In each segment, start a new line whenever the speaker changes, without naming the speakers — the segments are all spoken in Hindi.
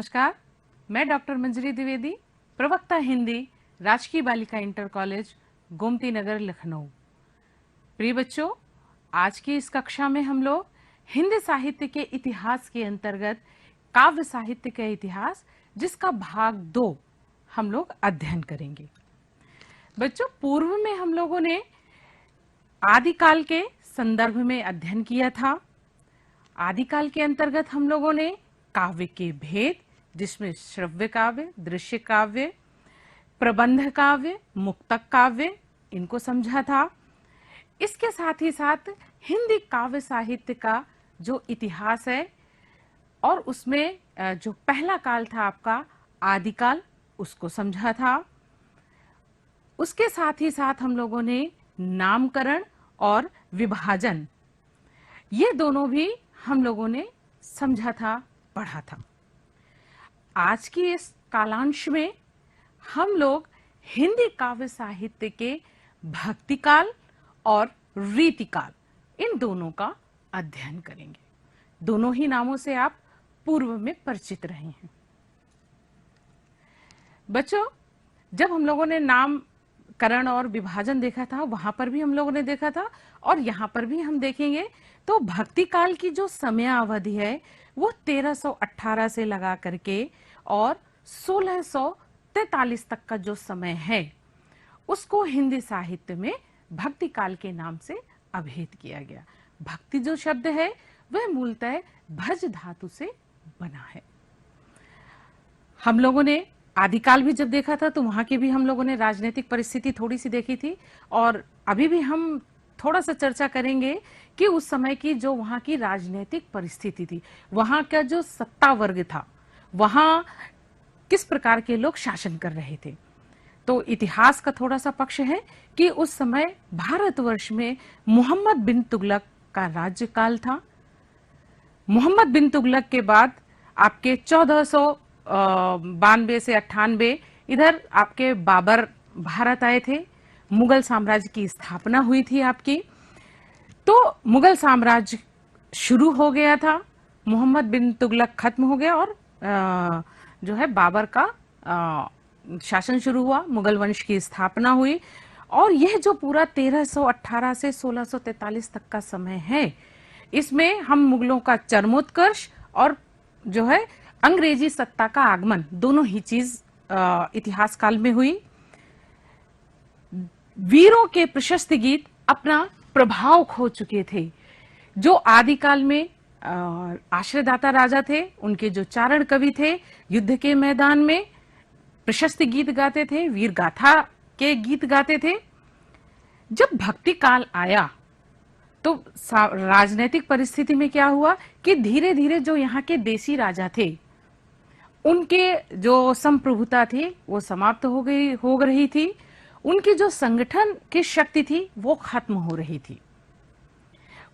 नमस्कार, मैं डॉक्टर मंजरी द्विवेदी, प्रवक्ता हिंदी, राजकीय बालिका इंटर कॉलेज, गोमती नगर, लखनऊ। प्रिय बच्चों, आज की इस कक्षा में हम लोग हिंदी साहित्य के इतिहास के अंतर्गत काव्य साहित्य का इतिहास, जिसका भाग 2 हम लोग अध्ययन करेंगे। बच्चों, पूर्व में हम लोगों ने आदिकाल के संदर्भ में अध्ययन किया था। आदिकाल के अंतर्गत हम लोगों ने काव्य के भेद, जिसमें श्रव्य काव्य, दृश्य काव्य, प्रबंध काव्य, मुक्तक काव्य, इनको समझा था। इसके साथ ही साथ हिंदी काव्य साहित्य का जो इतिहास है और उसमें जो पहला काल था आपका आदिकाल, उसको समझा था। उसके साथ ही साथ हम लोगों ने नामकरण और विभाजन, ये दोनों भी हम लोगों ने समझा था, पढ़ा था। आज की इस कालांश में हम लोग हिंदी काव्य साहित्य के भक्तिकाल और रीतिकाल, इन दोनों का अध्ययन करेंगे। दोनों ही नामों से आप पूर्व में परिचित रहे हैं। बच्चों, जब हम लोगों ने नामकरण और विभाजन देखा था, वहां पर भी हम लोगों ने देखा था और यहाँ पर भी हम देखेंगे। तो भक्तिकाल की जो समय अवधि है वो 1318 से लगा करके और 1643 तक का जो समय है, उसको हिंदी साहित्य में भक्ति काल के नाम से अभिहित किया गया। भक्ति जो शब्द है वह मूलतः भज धातु से बना है। हम लोगों ने आदिकाल भी जब देखा था तो वहां की भी हम लोगों ने राजनीतिक परिस्थिति थोड़ी सी देखी थी, और अभी भी हम थोड़ा सा चर्चा करेंगे कि उस समय की जो वहां की राजनीतिक परिस्थिति थी, वहां का जो सत्ता वर्ग था, वहां किस प्रकार के लोग शासन कर रहे थे। तो इतिहास का थोड़ा सा पक्ष है कि उस समय भारतवर्ष में मोहम्मद बिन तुगलक का राज्यकाल था। मोहम्मद बिन तुगलक के बाद आपके 1492 से 98 इधर आपके बाबर भारत आए थे। मुगल साम्राज्य की स्थापना हुई थी आपकी। तो मुगल साम्राज्य शुरू हो गया था, मोहम्मद बिन तुगलक खत्म हो गया और जो है बाबर का शासन शुरू हुआ, मुगल वंश की स्थापना हुई। और यह जो पूरा 1318 से 1643 तक का समय है, इसमें हम मुगलों का चरमोत्कर्ष और जो है अंग्रेजी सत्ता का आगमन, दोनों ही चीज इतिहास काल में हुई। वीरों के प्रशस्त गीत अपना प्रभाव खो चुके थे। जो आदिकाल में आश्रयदाता राजा थे, उनके जो चारण कवि थे, युद्ध के मैदान में प्रशस्त गीत गाते थे, वीर गाथा के गीत गाते थे। जब भक्ति काल आया तो राजनीतिक परिस्थिति में क्या हुआ कि धीरे धीरे जो यहाँ के देसी राजा थे, उनके जो संप्रभुता थी वो समाप्त हो रही थी। उनकी जो संगठन की शक्ति थी वो खत्म हो रही थी।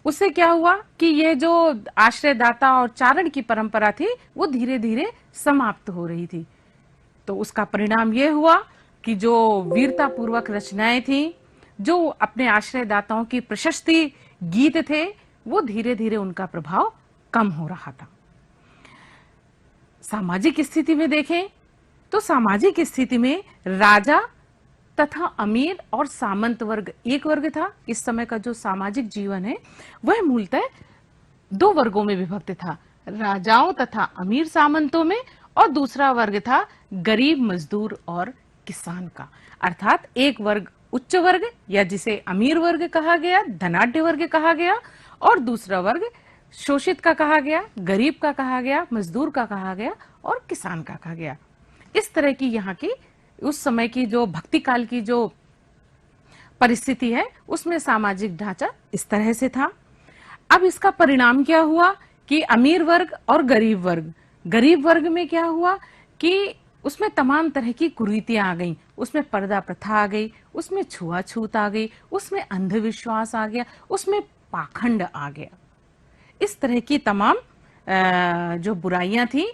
उससे क्या हुआ कि ये जो आश्रयदाता और चारण की परंपरा थी वो धीरे धीरे समाप्त हो रही थी। तो उसका परिणाम ये हुआ कि जो वीरता पूर्वक रचनाएं थी, जो अपने आश्रयदाताओं की प्रशस्ति गीत थे, वो धीरे धीरे उनका प्रभाव कम हो रहा था। सामाजिक स्थिति में देखें तो सामाजिक स्थिति में राजा तथा अमीर और सामंत वर्ग एक वर्ग था। इस समय का जो सामाजिक जीवन है वह मूलतः 2 वर्गों में विभक्त था, राजाओं तथा अमीर सामंतों में, और दूसरा वर्ग था गरीब मजदूर और किसान का। अर्थात एक वर्ग उच्च वर्ग या जिसे अमीर वर्ग कहा गया, धनाढ्य वर्ग कहा गया, और दूसरा वर्ग शोषित का कहा गया, गरीब का कहा गया, मजदूर का कहा गया और किसान का कहा गया। इस तरह की यहाँ की उस समय की जो भक्ति काल की जो परिस्थिति है, उसमें सामाजिक ढांचा इस तरह से था। अब इसका परिणाम क्या हुआ कि अमीर वर्ग और गरीब वर्ग में क्या हुआ कि उसमें तमाम तरह की कुरीतियां आ गईं। उसमें पर्दा प्रथा आ गई, उसमें छुआछूत आ गई, उसमें अंधविश्वास आ गया, उसमें पाखंड आ गया। इस तरह की तमाम जो बुराइयां थी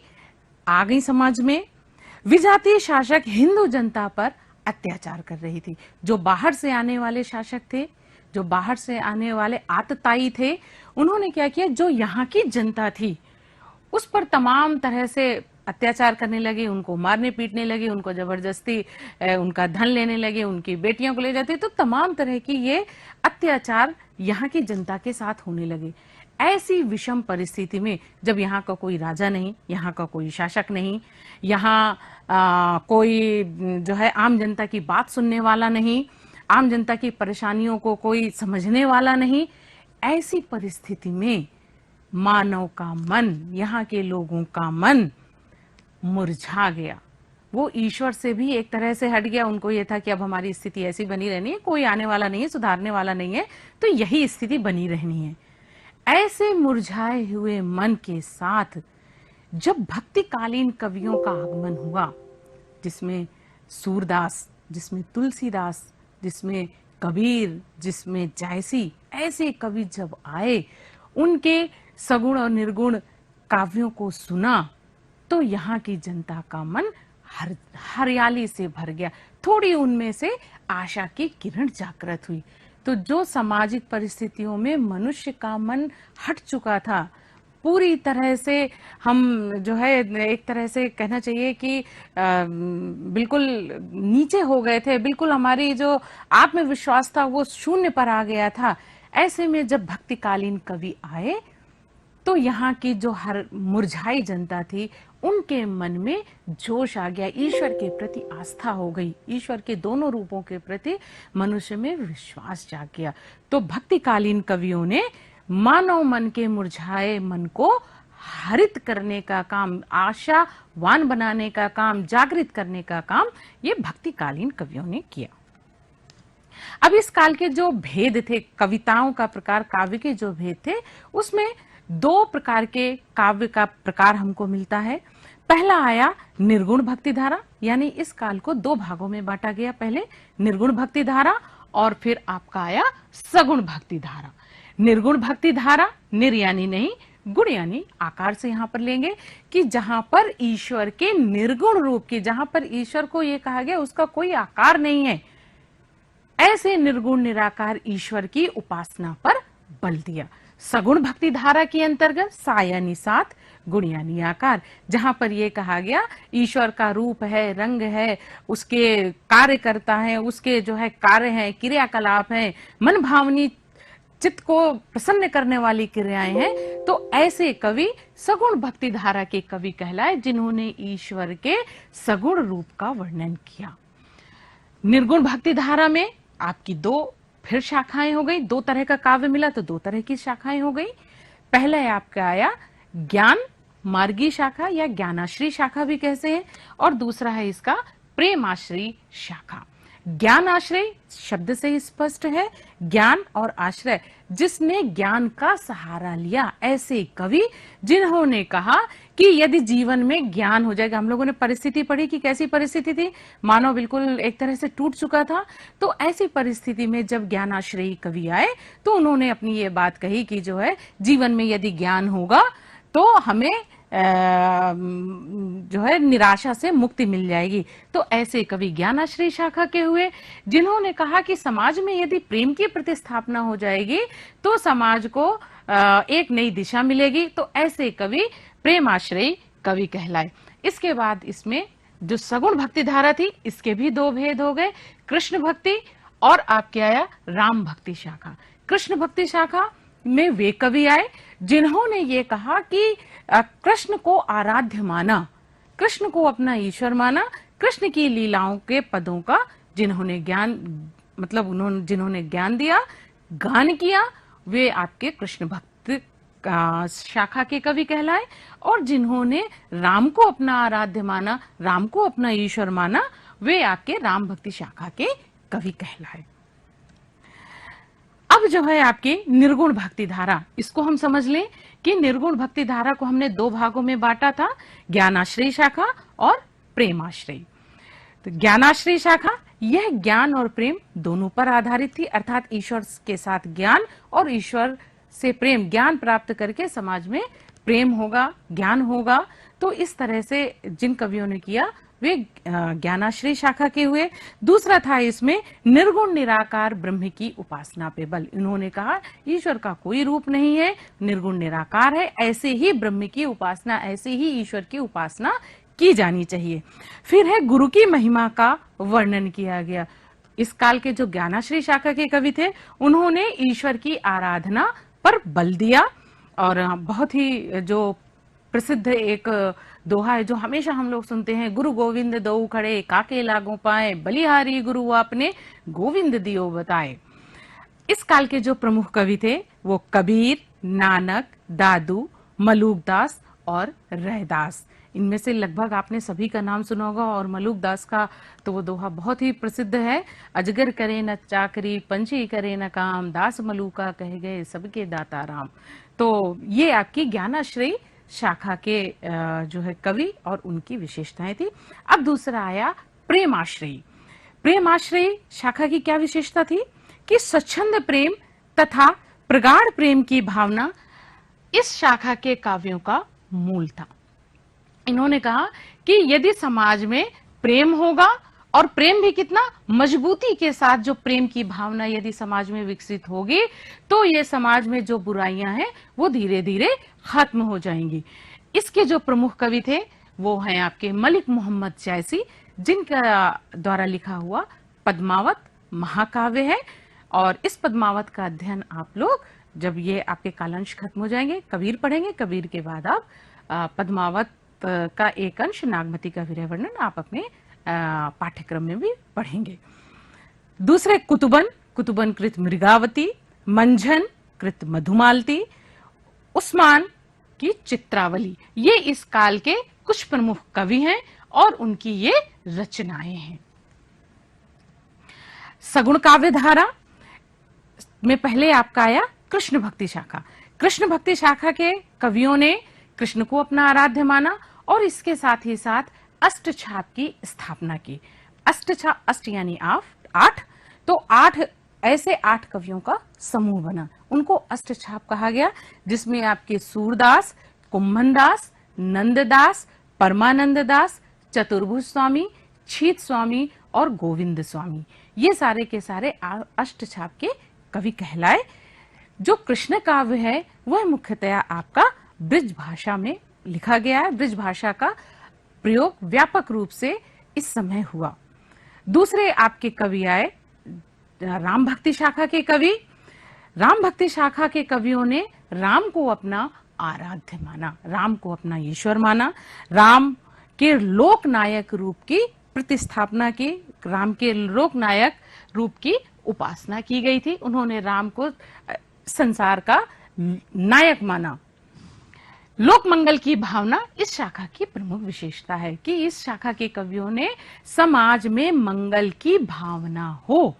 आ गई समाज में। विजातीय शासक हिंदू जनता पर अत्याचार कर रही थी। जो बाहर से आने वाले शासक थे, जो बाहर से आने वाले आतताई थे, उन्होंने क्या किया, जो यहाँ की जनता थी उस पर तमाम तरह से अत्याचार करने लगे, उनको मारने पीटने लगे, उनको जबरदस्ती उनका धन लेने लगे, उनकी बेटियों को ले जाते, तो तमाम तरह की ये अत्याचार यहाँ की जनता के साथ होने लगे। ऐसी विषम परिस्थिति में जब यहाँ का कोई राजा नहीं, यहाँ का कोई शासक नहीं, यहाँ कोई जो है आम जनता की बात सुनने वाला नहीं, आम जनता की परेशानियों को कोई समझने वाला नहीं, ऐसी परिस्थिति में मानव का मन, यहाँ के लोगों का मन मुरझा गया। वो ईश्वर से भी एक तरह से हट गया। उनको ये था कि अब हमारी स्थिति ऐसी बनी रहनी है, कोई आने वाला नहीं है, सुधारने वाला नहीं है, तो यही स्थिति बनी रहनी है। ऐसे मुरझाए हुए मन के साथ जब भक्तिकालीन कवियों का आगमन हुआ, जिसमें सूरदास, जिसमें तुलसीदास, जिसमें कबीर, जिसमें जायसी, ऐसे कवि जब आए, उनके सगुण और निर्गुण काव्यों को सुना, तो यहाँ की जनता का मन हरियाली से भर गया। थोड़ी उनमें से आशा की किरण जागृत हुई। तो जो सामाजिक परिस्थितियों में मनुष्य का मन हट चुका था, पूरी तरह से हम जो है एक तरह से कहना चाहिए कि बिल्कुल नीचे हो गए थे, बिल्कुल हमारी जो आत्मविश्वास था वो शून्य पर आ गया था। ऐसे में जब भक्तिकालीन कवि आए, तो यहाँ की जो हर मुरझाई जनता थी, उनके मन में जोश आ गया, ईश्वर के प्रति आस्था हो गई, ईश्वर के दोनों रूपों के प्रति मनुष्य में विश्वास जाग गया। तो भक्तिकालीन कवियों ने मानव मन के मुरझाए मन को हरित करने का काम, आशावान बनाने का काम, जागृत करने का काम ये भक्तिकालीन कवियों ने किया। अब इस काल के जो भेद थे, कविताओं का प्रकार, काव्य के जो भेद थे, उसमें दो प्रकार के काव्य का प्रकार हमको मिलता है। पहला आया निर्गुण भक्ति धारा, यानी इस काल को दो भागों में बांटा गया। पहले निर्गुण भक्ति धारा और फिर आपका आया सगुण भक्ति धारा। निर्गुण भक्ति धारा, निर यानी नहीं, गुण यानी आकार से यहां पर लेंगे कि जहां पर ईश्वर के निर्गुण रूप की, जहां पर ईश्वर को यह कहा गया उसका कोई आकार नहीं है, ऐसे निर्गुण निराकार ईश्वर की उपासना पर बल दिया। सगुण भक्ति धारा के अंतर्गत सा यानी साथ, गुण यानी आकार, जहां पर यह कहा गया ईश्वर का रूप है, रंग है, उसके कार्य करता है, उसके जो है कार्य है, क्रियाकलाप है, मन भावनी चित्त को प्रसन्न करने वाली क्रियाएं हैं, तो ऐसे कवि सगुण भक्ति धारा के कवि कहलाए, जिन्होंने ईश्वर के सगुण रूप का वर्णन किया। निर्गुण भक्ति धारा में आपकी दो फिर शाखाएं हो गई, दो तरह का काव्य मिला तो दो तरह की शाखाएं हो गई। पहला है आपका आया ज्ञान मार्गी शाखा या ज्ञानाश्री शाखा भी कहते हैं, और दूसरा है इसका प्रेमाश्रय शाखा। ज्ञान आश्रय शब्द से ही स्पष्ट है, ज्ञान और आश्रय, जिसने ज्ञान का सहारा लिया, ऐसे कवि जिन्होंने कहा कि यदि जीवन में ज्ञान हो जाएगा। हम लोगों ने परिस्थिति पढ़ी कि कैसी परिस्थिति थी, मानव बिल्कुल एक तरह से टूट चुका था। तो ऐसी परिस्थिति में जब ज्ञानाश्रयी कवि आए, तो उन्होंने अपनी ये बात कही कि जो है जीवन में यदि ज्ञान होगा तो हमें जो है निराशा से मुक्ति मिल जाएगी। तो ऐसे कवि ज्ञानाश्रय शाखा के हुए, जिन्होंने कहा कि समाज में यदि प्रेम की प्रतिस्थापना हो जाएगी तो समाज को एक नई दिशा मिलेगी। तो ऐसे कवि प्रेमाश्रय कवि कहलाए। इसके बाद इसमें जो सगुण भक्ति धारा थी, इसके भी दो भेद हो गए, कृष्ण भक्ति और आपके आया राम भक्ति शाखा। कृष्ण भक्ति शाखा में वे कवि आए जिन्होंने ये कहा कि कृष्ण को आराध्य माना, कृष्ण को अपना ईश्वर माना, कृष्ण की लीलाओं के पदों का जिन्होंने ज्ञान, मतलब उन्होंने जिन्होंने ज्ञान दिया, गान किया, वे आपके कृष्ण भक्त शाखा के कवि कहलाए। और जिन्होंने राम को अपना आराध्य माना, राम को अपना ईश्वर माना, वे आपके राम भक्ति शाखा के कवि कहलाए। अब जो है आपकी निर्गुण भक्ति धारा, इसको हम समझ लें कि निर्गुण भक्ति धारा को हमने दो भागों में बांटा था, ज्ञानाश्रय शाखा और प्रेमाश्रय। तो ज्ञानाश्रय शाखा यह ज्ञान और प्रेम दोनों पर आधारित थी, अर्थात ईश्वर के साथ ज्ञान और ईश्वर से प्रेम, ज्ञान प्राप्त करके समाज में प्रेम होगा, ज्ञान होगा। तो इस तरह से जिन कवियों ने किया वे ज्ञानाश्रय शाखा के हुए। दूसरा था इसमें निर्गुण निराकार ब्रह्म की उपासना पे बल। इन्होंने कहा ईश्वर का कोई रूप नहीं है, निर्गुण निराकार है, ऐसे ही ब्रह्म की उपासना, ऐसे ही ईश्वर की उपासना की जानी चाहिए। फिर है गुरु की महिमा का वर्णन किया गया। इस काल के जो ज्ञानाश्रय शाखा के कवि थे, उन्होंने ईश्वर की आराधना पर बल दिया और बहुत ही जो प्रसिद्ध एक दोहा है जो हमेशा हम लोग सुनते हैं, गुरु गोविंद दो खड़े काके लागो पाए, बलिहारी गुरु आपने गोविंद दियो बताए। इस काल के जो प्रमुख कवि थे वो कबीर, नानक, दादू, मलूकदास और रैदास। इनमें से लगभग आपने सभी का नाम सुना होगा और मलूकदास का तो वो दोहा बहुत ही प्रसिद्ध है, अजगर करे न चाकरी, पंछी करे न काम, दास मलूका कह गए सबके दाता राम। तो ये आपकी ज्ञानाश्रय शाखा के जो है कवि और उनकी विशेषताएं थी। अब दूसरा आया प्रेमाश्रयी। प्रेमाश्रयी शाखा की क्या विशेषता थी कि स्वच्छंद प्रेम तथा प्रगाढ़ प्रेम की भावना इस शाखा के काव्यों का मूल था। इन्होंने कहा कि यदि समाज में प्रेम होगा और प्रेम भी कितना मजबूती के साथ, जो प्रेम की भावना यदि समाज में विकसित होगी तो ये समाज में जो बुराइयां हैं वो धीरे धीरे खत्म हो जाएंगी। इसके जो प्रमुख कवि थे वो हैं आपके मलिक मोहम्मद जैसी, जिनका द्वारा लिखा हुआ पद्मावत महाकाव्य है। और इस पद्मावत का अध्ययन आप लोग जब ये आपके कालांश खत्म हो जाएंगे, कबीर पढ़ेंगे, कबीर के बाद आप पद्मावत का एक अंश नागमती का विरह वर्णन आप अपने पाठ्यक्रम में भी पढ़ेंगे। दूसरे कुतुबन कृत मृगावती, मंझन कृत मधुमालती, उस्मान की चित्रावली, ये इस काल के कुछ प्रमुख कवि हैं और उनकी ये रचनाएं हैं। सगुण काव्य धारा में पहले आपका आया कृष्ण भक्ति शाखा। कृष्ण भक्ति शाखा के कवियों ने कृष्ण को अपना आराध्य माना और इसके साथ ही साथ अष्ट छाप की स्थापना की। अष्ट यानी 8, तो 8 ऐसे 8 कवियों का समूह बना, उनको अष्ट छाप कहा गया, जिसमें आपके सूरदास, कुंभनदास, नंददास, परमानंद दास, चतुर्भुज स्वामी, छीत स्वामी और गोविंद स्वामी, ये सारे के सारे अष्ट छाप के कवि कहलाए। जो कृष्ण काव्य है वह मुख्यतया आपका ब्रिज भाषा में लिखा गया है। ब्रिज भाषा का प्रयोग व्यापक रूप से इस समय हुआ। दूसरे आपके कवि आए राम भक्ति शाखा के कवि। राम भक्ति शाखा के कवियों ने राम को अपना आराध्य माना, राम को अपना ईश्वर माना, राम के लोकनायक रूप की प्रतिस्थापना की, राम के लोकनायक रूप की उपासना की गई थी। उन्होंने राम को संसार का नायक माना। लोक मंगल की भावना इस शाखा की प्रमुख विशेषता है कि इस शाखा के कवियों ने समाज में मंगल की भावना हो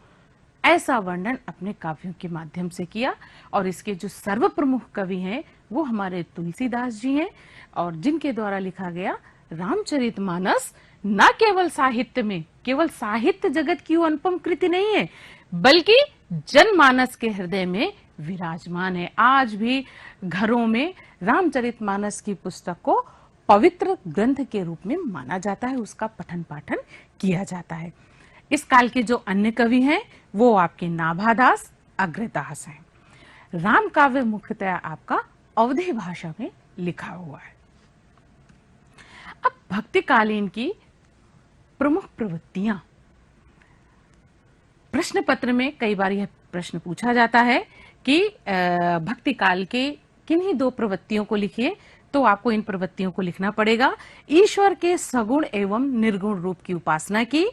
ऐसा वर्णन अपने काव्यों के माध्यम से किया। और इसके जो सर्व प्रमुख कवि हैं वो हमारे तुलसीदास जी हैं, और जिनके द्वारा लिखा गया रामचरितमानस न केवल साहित्य में, केवल साहित्य जगत की वो अनुपम कृति नहीं है, बल्कि जनमानस के हृदय में विराजमान है। आज भी घरों में रामचरितमानस की पुस्तक को पवित्र ग्रंथ के रूप में माना जाता है, उसका पठन पाठन किया जाता है। इस काल के जो अन्य कवि हैं वो आपके नाभादास, अग्रदास हैं। राम काव्य मुख्यतः आपका अवधी भाषा में लिखा हुआ है। अब भक्तिकालीन की प्रमुख प्रवृत्तियां, प्रश्न पत्र में कई बार यह प्रश्न पूछा जाता है कि भक्ति काल के किन्हीं 2 प्रवृत्तियों को लिखिए, तो आपको इन प्रवृत्तियों को लिखना पड़ेगा। ईश्वर के सगुण एवं निर्गुण रूप की उपासना की,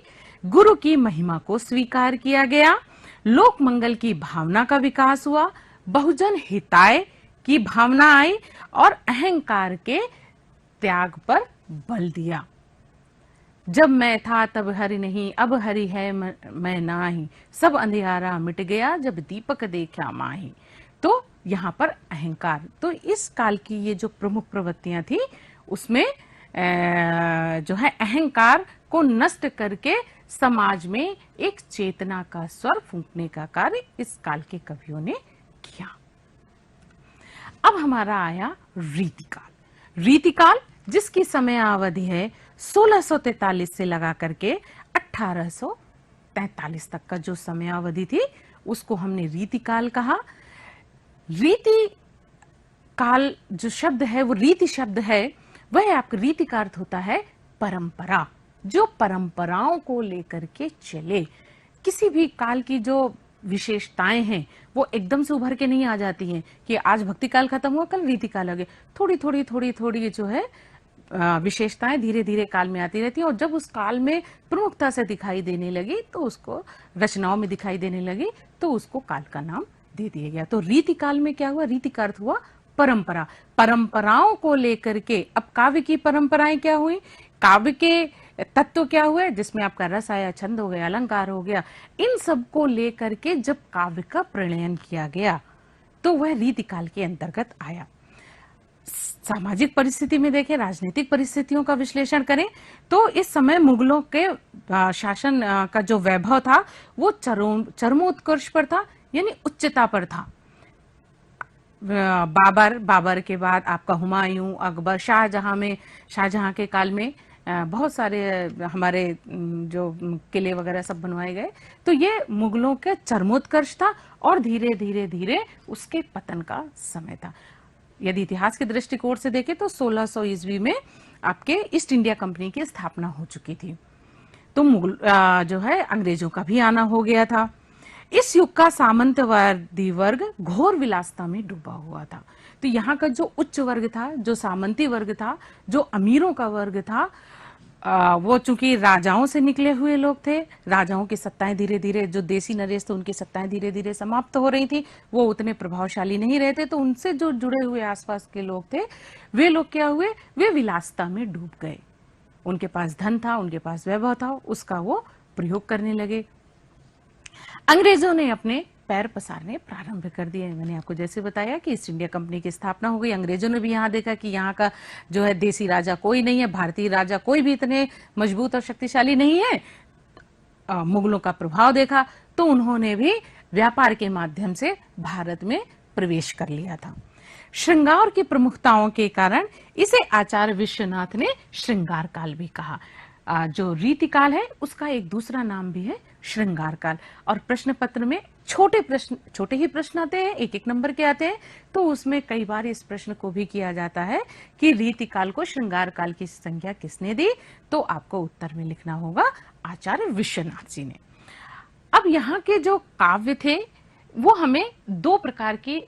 गुरु की महिमा को स्वीकार किया गया, लोक मंगल की भावना का विकास हुआ, बहुजन हिताय की भावना आई और अहंकार के त्याग पर बल दिया। जब मैं था तब हरि नहीं, अब हरि है मैं नाही, सब अंधियारा मिट गया जब दीपक देखा माही। तो यहाँ पर अहंकार, तो इस काल की ये जो प्रमुख प्रवृत्तियां थी उसमें जो है अहंकार को नष्ट करके समाज में एक चेतना का स्वर फूंकने का कार्य इस काल के कवियों ने किया। अब हमारा आया रीतिकाल। रीतिकाल जिसकी समय अवधि है 1643 से लगा करके 1843 तक का जो समयावधि थी उसको हमने रीतिकाल कहा। रीति काल जो शब्द है वो रीति शब्द है, वह आपका रीति का अर्थ होता है परंपरा, जो परंपराओं को लेकर के चले। किसी भी काल की जो विशेषताएं हैं वो एकदम से उभर के नहीं आ जाती हैं कि आज भक्ति काल खत्म हुआ कल रीति काल आ गए। थोड़ी थोड़ी जो है विशेषताएं धीरे धीरे काल में आती रहती हैं, और जब उस काल में प्रमुखता से दिखाई देने लगी तो उसको रचनाओं में दिखाई देने लगी तो उसको काल का नाम दे दिया गया। तो रीति काल में क्या हुआ, रीति का अर्थ हुआ परंपरा। परंपराओं को लेकर के अब काव्य की परंपराएं क्या हुई, काव्य के तत्व क्या हुए, जिसमें आपका रस आया, छंद हो गया, अलंकार हो गया, इन सब को लेकर के जब काव्य का प्रणयन किया गया तो वह रीति काल के अंतर्गत आया। सामाजिक परिस्थिति में देखें, राजनीतिक परिस्थितियों का विश्लेषण करें तो इस समय मुगलों के शासन का जो वैभव था वो चरमोत्कर्ष पर था, यानी उच्चता पर था। बाबर के बाद आपका हुमायूं, अकबर, शाहजहां के काल में बहुत सारे हमारे जो किले वगैरह सब बनवाए गए। तो ये मुगलों के चरमोत्कर्ष था और धीरे धीरे धीरे उसके पतन का समय था। यदि इतिहास के दृष्टिकोण से देखें तो 1600 ईस्वी में आपके ईस्ट इंडिया कंपनी की स्थापना हो चुकी थी, तो मुगल जो है अंग्रेजों का भी आना हो गया था। इस युग का सामंतवादी वर्ग घोर विलासिता में डूबा हुआ था। तो यहाँ का जो उच्च वर्ग था, जो सामंती वर्ग था, जो अमीरों का वर्ग था, वो चूंकि राजाओं से निकले हुए लोग थे, राजाओं की सत्ताएं धीरे धीरे, जो देसी नरेश थे उनकी सत्ताएं धीरे धीरे समाप्त हो रही थी, वो उतने प्रभावशाली नहीं रहे थे। तो उनसे जो जुड़े हुए आसपास के लोग थे, वे लोग क्या हुए, वे विलासिता में डूब गए। उनके पास धन था, उनके पास वैभव था, उसका वो प्रयोग करने लगे। अंग्रेजों ने अपने पैर पसारने प्रारंभ कर दिए। मैंने आपको जैसे बताया कि ईस्ट इंडिया कंपनी की स्थापना हो गई। अंग्रेजों ने भी यहाँ देखा कि यहाँ का जो है देसी राजा कोई नहीं है, भारतीय राजा कोई भी इतने मजबूत और शक्तिशाली नहीं है। मुगलों का प्रभाव देखा तो उन्होंने भी व्यापार के माध्यम से भारत में प्रवेश कर लिया था। श्रृंगार की प्रमुखताओं के कारण इसे आचार्य विश्वनाथ ने श्रृंगार काल भी कहा। जो रीति काल है उसका एक दूसरा नाम भी है श्रृंगार काल। और प्रश्न पत्र में छोटे ही प्रश्न आते हैं, एक एक नंबर के आते हैं, तो उसमें कई बार इस प्रश्न को भी किया जाता है कि रीति काल को श्रृंगार काल की संज्ञा किसने दी, तो आपको उत्तर में लिखना होगा आचार्य विश्वनाथ जी ने। अब यहाँ के जो काव्य थे वो हमें दो प्रकार की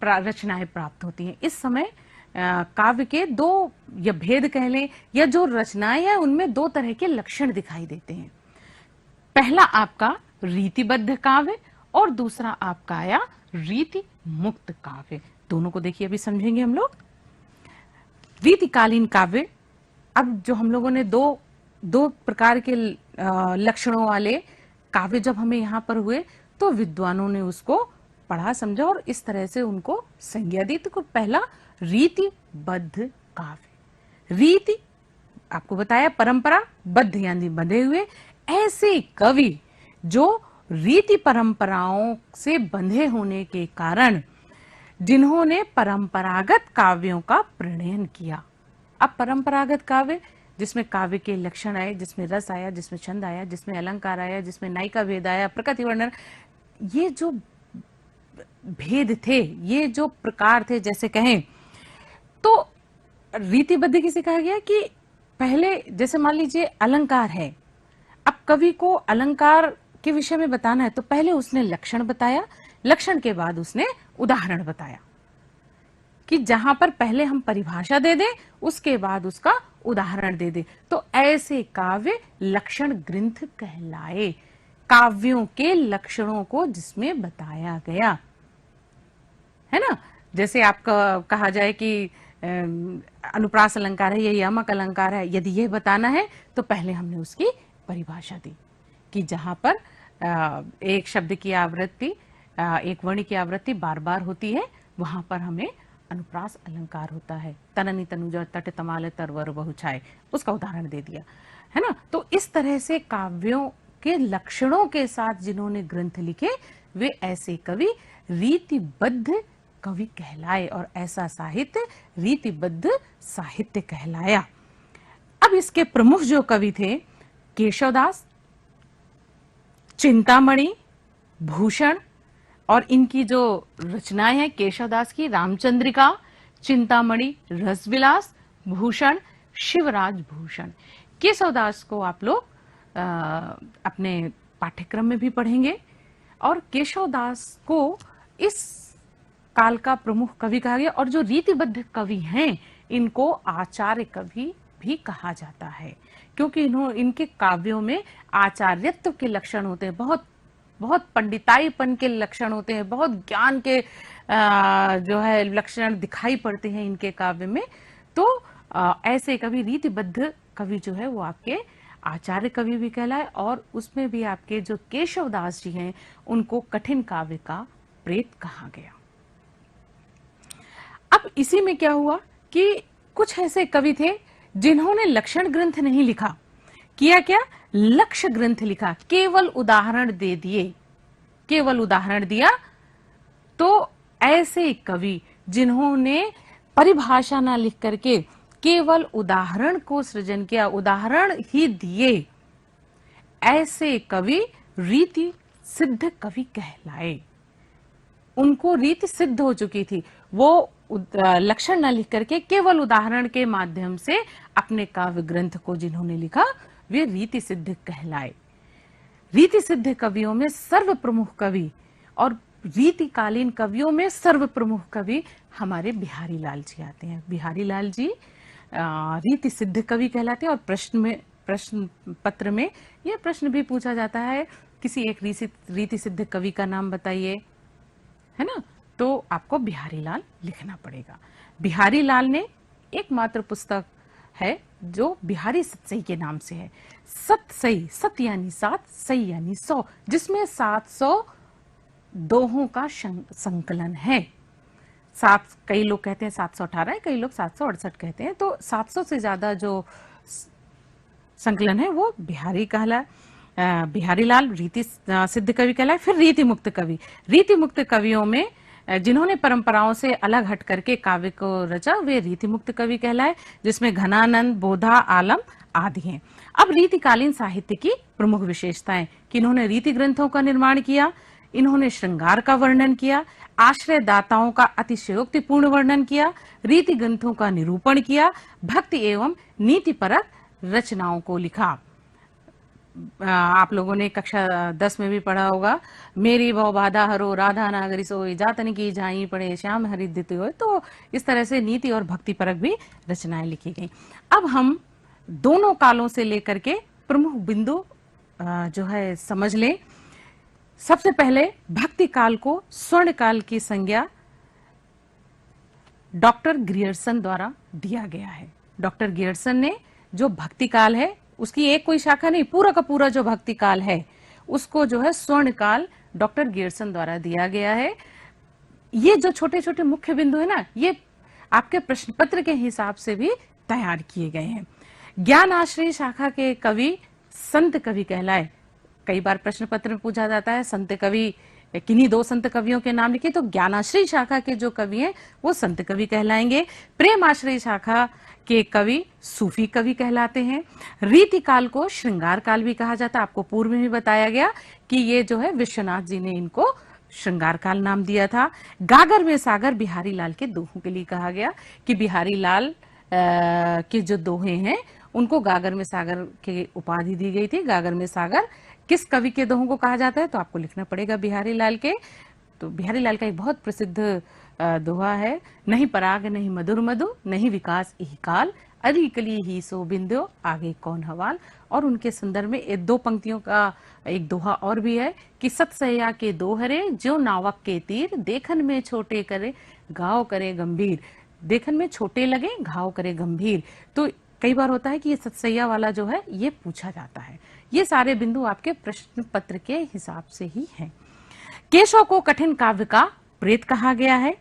रचनाएं प्राप्त होती हैं। इस समय काव्य के दो या भेद कह लें, या जो रचनाएं हैं उनमें दो तरह के लक्षण दिखाई देते हैं। पहला आपका रीतिबद्ध काव्य और दूसरा आपका आया रीति मुक्त काव्य। दोनों को देखिए अभी समझेंगे हम लोग। रीतिकालीन काव्य, अब जो हम लोगों ने दो प्रकार के लक्षणों वाले काव्य जब हमें यहां पर हुए तो विद्वानों ने उसको पढ़ा, समझा और इस तरह से उनको संज्ञा दी। तो पहला रीतिबद्ध काव्य। रीति आपको बताया परंपरा, बद्ध यानी बंधे हुए। ऐसे कवि जो रीति परंपराओं से बंधे होने के कारण जिन्होंने परंपरागत काव्यों का प्रणयन किया। अब परंपरागत काव्य जिसमें काव्य के लक्षण आए, जिसमें रस आया, जिसमें छंद आया, जिसमें अलंकार आया, जिसमें नायिका भेद आया, प्रकृति वर्णन, ये जो भेद थे, ये जो प्रकार थे, जैसे कहें तो रीतिबद्ध किसे कहा गया कि पहले जैसे मान लीजिए अलंकार है, अब कवि को अलंकार के विषय में बताना है तो पहले उसने लक्षण बताया, लक्षण के बाद उसने उदाहरण बताया कि जहां पर पहले हम परिभाषा दे दें उसके बाद उसका उदाहरण दे दे। तो ऐसे काव्य लक्षण ग्रंथ कहलाए, काव्यों के लक्षणों को जिसमें बताया गया है ना। जैसे आपका कहा जाए कि अनुप्रास अलंकार है या यमक अलंकार है, यदि यह बताना है तो पहले हमने उसकी परिभाषा दी कि जहां पर एक शब्द की आवृत्ति, एक वर्ण की आवृत्ति बार बार होती है, वहां पर हमें अनुप्रास अलंकार होता है। तननी तनुज तट तमाल तरवर बहुछाए, उसका उदाहरण दे दिया है ना। तो इस तरह से काव्यों के लक्षणों के साथ जिन्होंने ग्रंथ लिखे वे ऐसे कवि रीतिबद्ध कवि कहलाए और ऐसा साहित्य रीतिबद्ध साहित्य कहलाया। अब अब इसके प्रमुख जो कवि थे केशवदास, चिंतामणि, भूषण, और इनकी जो रचनाएं हैं केशवदास की रामचंद्रिका, चिंतामणि, रसविलास, भूषण, शिवराज भूषण। केशवदास को आप लोग अपने पाठ्यक्रम में भी पढ़ेंगे और केशवदास को इस काल का प्रमुख कवि कहा गया। और जो रीतिबद्ध कवि हैं इनको आचार्य कवि भी कहा जाता है, क्योंकि इनके काव्यों में आचार्यत्व के लक्षण होते हैं, बहुत बहुत पंडिताईपन के लक्षण होते हैं, बहुत ज्ञान के जो है लक्षण दिखाई पड़ते हैं इनके काव्य में। तो ऐसे कवि, रीतिबद्ध कवि जो है वो आपके आचार्य कवि भी कहलाए। और उसमें भी आपके जो केशवदास जी हैं उनको कठिन काव्य का प्रेत कहा गया। अब इसी में क्या हुआ कि कुछ ऐसे कवि थे जिन्होंने लक्षण ग्रंथ नहीं लिखा, किया क्या, लक्ष्य ग्रंथ लिखा, केवल उदाहरण दे दिए, केवल उदाहरण दिया। तो ऐसे कवि जिन्होंने परिभाषा ना लिख करके केवल उदाहरण को सृजन किया, उदाहरण ही दिए, ऐसे कवि रीति सिद्ध कवि कहलाए। उनको रीति सिद्ध हो चुकी थी, वो लक्षण न लिख करके केवल उदाहरण के माध्यम से अपने काव्य ग्रंथ को जिन्होंने लिखा वे रीति सिद्ध कहलाए। रीति सिद्ध कवियों में सर्व प्रमुख कवि और रीतिकालीन कवियों में सर्व प्रमुख कवि हमारे बिहारी लाल जी आते हैं। बिहारी लाल जी रीति सिद्ध कवि कहलाते हैं। और प्रश्न पत्र में यह प्रश्न भी पूछा जाता है, किसी एक रीति सिद्ध कवि का नाम बताइए, है ना, तो आपको बिहारी लाल लिखना पड़ेगा। बिहारी लाल ने एकमात्र पुस्तक है जो बिहारी सतसई के नाम से है। सतसई, सत यानी 7, सई यानी 100, जिसमें 700 दोहों का संकलन है। कई लोग कहते हैं 718 है, कई लोग 768 कहते हैं। तो 700 से ज्यादा जो संकलन है वो बिहारी लाल रीति सिद्ध कवि कहलाए। फिर रीति मुक्त कवि, रीति मुक्त कवियों में जिन्होंने परंपराओं से अलग हट करके काव्य को रचा वे रीति मुक्त कवि कहलाए, जिसमें घनानंद, बोधा, आलम आदि हैं। अब रीतिकालीन साहित्य की प्रमुख विशेषताएं कि इन्होंने रीति ग्रंथों का निर्माण किया, इन्होंने श्रृंगार का वर्णन किया, आश्रय दाताओं का अतिशयोक्तिपूर्ण वर्णन किया, रीति ग्रंथों का निरूपण किया, भक्ति एवं नीतिपरक रचनाओं को लिखा। आप लोगों ने कक्षा 10 में भी पढ़ा होगा, मेरी भव बाधा हरो राधा नागरी सोई जातन की जाई पड़े श्याम हरिदित होए। तो इस तरह से नीति और भक्ति परक भी रचनाएं लिखी गई। अब हम दोनों कालों से लेकर के प्रमुख बिंदु जो है समझ लें। सबसे पहले भक्ति काल को स्वर्ण काल की संज्ञा डॉक्टर ग्रियर्सन द्वारा दिया गया है। डॉक्टर ग्रियर्सन ने जो भक्ति काल है उसकी एक कोई शाखा नहीं, पूरा का पूरा जो भक्ति काल है उसको जो है स्वर्ण काल डॉक्टर ग्रियर्सन द्वारा दिया गया है। ये जो छोटे छोटे मुख्य बिंदु है ना, ये आपके प्रश्न पत्र के हिसाब से भी तैयार किए गए हैं। ज्ञान आश्रय शाखा के कवि संत कवि कहलाए। कई बार प्रश्न पत्र में पूछा जाता है संत कवि, किन्हीं 2 संत कवियों के नाम लिखिए, तो ज्ञानाश्रय शाखा के जो कवि हैं वो संत कवि कहलाएंगे। प्रेम आश्रय शाखा के कवि सूफी कवि कहलाते हैं। रीति काल को श्रृंगार काल भी कहा जाता है। आपको पूर्व में भी बताया गया कि ये जो है विश्वनाथ जी ने इनको श्रृंगार काल नाम दिया था। गागर में सागर बिहारी लाल के दोहों के लिए कहा गया कि बिहारी लाल के जो दोहे हैं उनको गागर में सागर की उपाधि दी गई थी। गागर में सागर किस कवि के दोहों को कहा जाता है, तो आपको लिखना पड़ेगा बिहारी लाल के। तो बिहारी लाल का एक बहुत प्रसिद्ध दोहा है, नहीं पराग नहीं मधुर मधु नहीं विकास इही काल, अरी कली ही सो बिंदो आगे कौन हवाल। और उनके संदर्भ में 2 पंक्तियों का एक दोहा और भी है कि सतसैया के दोहरे जो नावक के तीर, देखन में छोटे करे घाव करे गंभीर। देखन में छोटे लगे घाव करे गंभीर। तो कई बार होता है कि ये सतसैया वाला जो है ये पूछा जाता है। ये सारे बिंदु आपके प्रश्न पत्र के हिसाब से ही हैं। केशव को कठिन काव्य का प्रेत कहा गया है।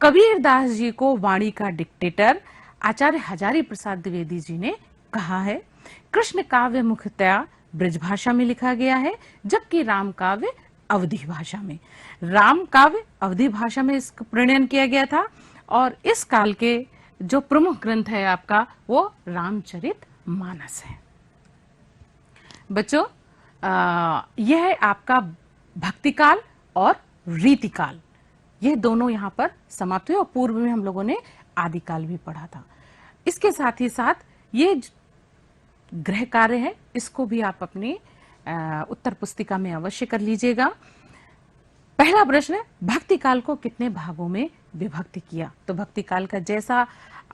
कबीर दास जी को वाणी का डिक्टेटर आचार्य हजारी प्रसाद द्विवेदी जी ने कहा है। कृष्ण काव्य मुख्यतया ब्रज भाषा में लिखा गया है, जबकि राम काव्य अवधी भाषा में। राम काव्य अवधी भाषा में इसका प्रणयन किया गया था। और इस काल के जो प्रमुख ग्रंथ है आपका वो रामचरित मानस है। बच्चों, यह आपका भक्तिकाल और रीतिकाल, यह दोनों यहाँ पर समाप्त हुए और पूर्व में हम लोगों ने आदिकाल भी पढ़ा था। इसके साथ ही साथ ये गृह कार्य है, इसको भी आप अपने उत्तर पुस्तिका में अवश्य कर लीजिएगा। पहला प्रश्न, भक्ति काल को कितने भागों में विभक्त किया? तो भक्ति काल का जैसा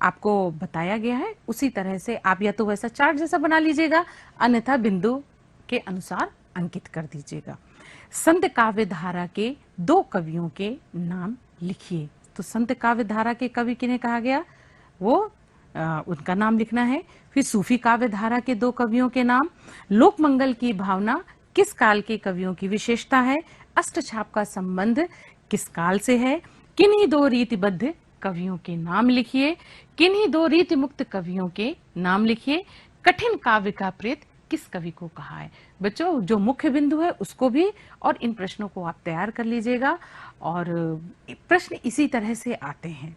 आपको बताया गया है उसी तरह से आप या तो वैसा चार्ट जैसा बना लीजिएगा, अन्यथा बिंदु के अनुसार अंकित कर दीजिएगा। संत काव्य धारा के 2 कवियों के नाम लिखिए। तो संत काव्य धारा के कवि किन्हें कहा गया, वो उनका नाम लिखना है। फिर सूफी काव्य धारा के 2 कवियों के नाम। लोकमंगल की भावना किस काल के कवियों की विशेषता है? अष्टछाप का संबंध किस काल से है? किन्हीं 2 रीतिबद्ध कवियों के नाम लिखिए। किन्हीं 2 रीति मुक्त कवियों के नाम लिखिए। कठिन काव्य का प्रेत किस कवि को कहा है? बच्चों, जो मुख्य बिंदु है उसको भी और इन प्रश्नों को आप तैयार कर लीजिएगा और प्रश्न इसी तरह से आते हैं।